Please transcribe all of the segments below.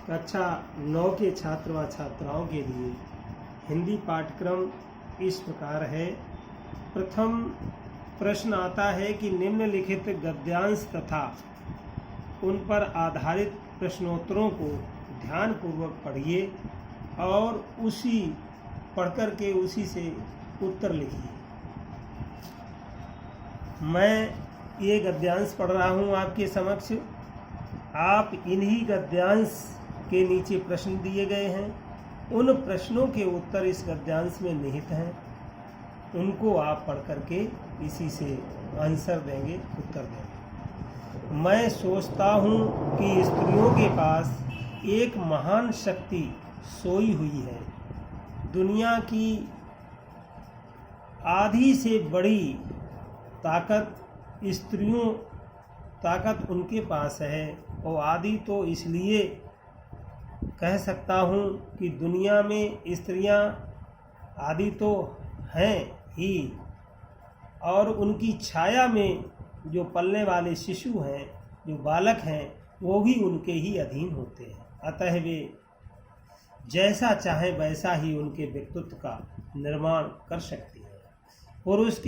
कक्षा 9 के छात्र व छात्राओं के लिए हिंदी पाठ्यक्रम इस प्रकार है। प्रथम प्रश्न आता है कि निम्नलिखित गद्यांश तथा उन पर आधारित प्रश्नोत्तरों को ध्यानपूर्वक पढ़िए और उसी पढ़कर के उसी से उत्तर लिखिए। मैं ये गद्यांश पढ़ रहा हूँ आपके समक्ष। आप इन्हीं गद्यांश के नीचे प्रश्न दिए गए हैं, उन प्रश्नों के उत्तर इस गद्यांश में निहित हैं, उनको आप पढ़ करके इसी से आंसर देंगे, उत्तर देंगे। मैं सोचता हूँ कि स्त्रियों के पास एक महान शक्ति सोई हुई है। दुनिया की आधी से बड़ी ताकत उनके पास है, और आधी तो इसलिए कह सकता हूँ कि दुनिया में स्त्रियाँ आदि तो हैं ही, और उनकी छाया में जो पलने वाले शिशु हैं, जो बालक हैं, वो भी उनके ही अधीन होते हैं। अतः वे जैसा चाहे वैसा ही उनके व्यक्तित्व का निर्माण कर सकती हैं। पुरुष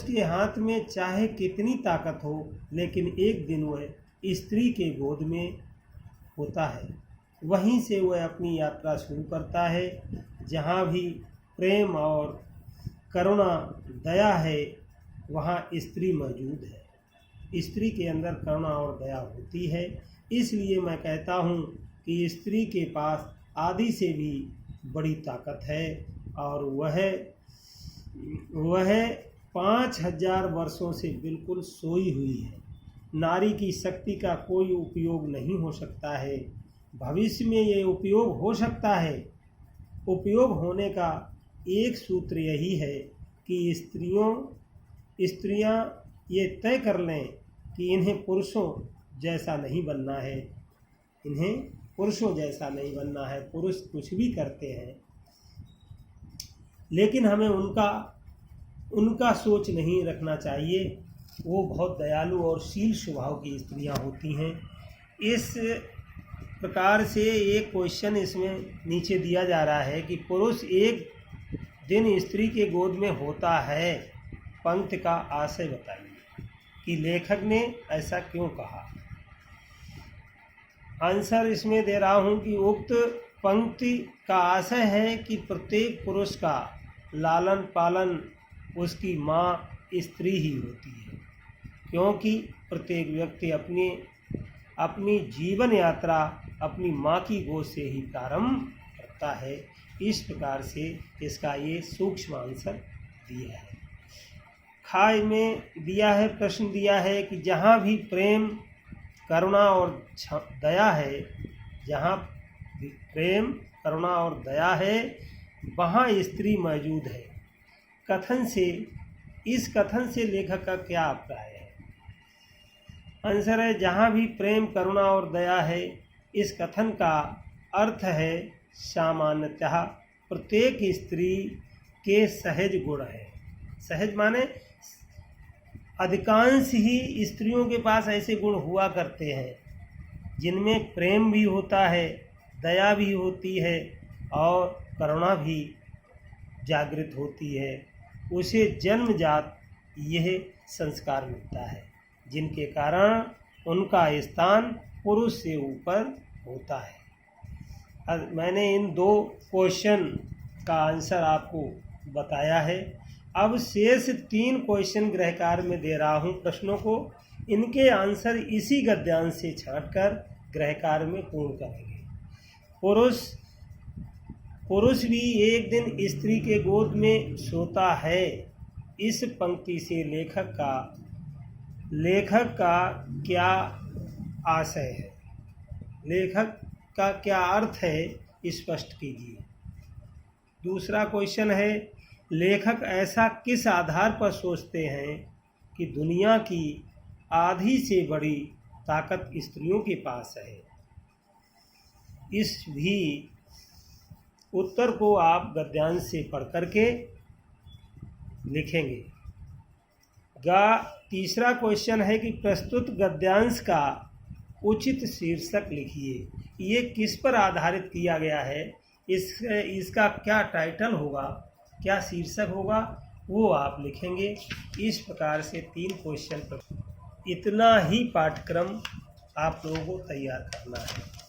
के हाथ में चाहे कितनी ताकत हो, लेकिन एक दिन वह स्त्री के गोद में होता है। वहीं से वह अपनी यात्रा शुरू करता है। जहाँ भी प्रेम और करुणा दया है, वहाँ स्त्री मौजूद है। स्त्री के अंदर करुणा और दया होती है। इसलिए मैं कहता हूँ कि स्त्री के पास आदि से भी बड़ी ताकत है, और वह 5000 वर्षों से बिल्कुल सोई हुई है। नारी की शक्ति का कोई उपयोग नहीं हो सकता है। भविष्य में ये उपयोग हो सकता है। उपयोग होने का एक सूत्र यही है कि स्त्रियां ये तय कर लें कि इन्हें पुरुषों जैसा नहीं बनना है। पुरुष कुछ भी करते हैं, लेकिन हमें उनका सोच नहीं रखना चाहिए। वो बहुत दयालु और शील स्वभाव की स्त्रियां होती हैं। इस प्रकार से एक क्वेश्चन इसमें नीचे दिया जा रहा है कि पुरुष एक दिन स्त्री के गोद में होता है। पंक्ति का आशय बताइए कि लेखक ने ऐसा क्यों कहा। आंसर इसमें दे रहा हूँ कि उक्त पंक्ति का आशय है कि प्रत्येक पुरुष का लालन पालन उसकी माँ स्त्री ही होती है, क्योंकि प्रत्येक व्यक्ति अपनी जीवन यात्रा अपनी माँ की गोद से ही प्रारंभ करता है। इस प्रकार से इसका ये सूक्ष्म आंसर दिया है। खाई में दिया है, प्रश्न दिया है कि जहाँ भी प्रेम करुणा और दया है, जहाँ भी प्रेम करुणा और दया है, वहाँ स्त्री मौजूद है। इस कथन से लेखक का क्या अभिप्राय है। आंसर है, जहाँ भी प्रेम करुणा और दया है, इस कथन का अर्थ है सामान्यतः प्रत्येक स्त्री के सहज गुण है। सहज माने अधिकांश ही स्त्रियों के पास ऐसे गुण हुआ करते हैं जिनमें प्रेम भी होता है, दया भी होती है और करुणा भी जागृत होती है। उसे जन्मजात यह संस्कार मिलता है, जिनके कारण उनका स्थान पुरुष से ऊपर होता है। मैंने इन 2 क्वेश्चन का आंसर आपको बताया है। अब शेष 3 क्वेश्चन गृहकार्य में दे रहा हूँ प्रश्नों को। इनके आंसर इसी गद्यांश से छांटकर गृहकार्य में पूर्ण करेंगे। पुरुष भी एक दिन स्त्री के गोद में सोता है। इस पंक्ति से लेखक का क्या आशय है, लेखक का क्या अर्थ है, स्पष्ट कीजिए। दूसरा क्वेश्चन है, लेखक ऐसा किस आधार पर सोचते हैं कि दुनिया की आधी से बड़ी ताकत स्त्रियों के पास है। इस भी उत्तर को आप गद्यांश से पढ़ करके लिखेंगे। तीसरा क्वेश्चन है कि प्रस्तुत गद्यांश का उचित शीर्षक लिखिए। ये किस पर आधारित किया गया है, इसका क्या टाइटल होगा, क्या शीर्षक होगा, वो आप लिखेंगे। इस प्रकार से 3 क्वेश्चन पर इतना ही पाठ्यक्रम आप लोगों को तैयार करना है।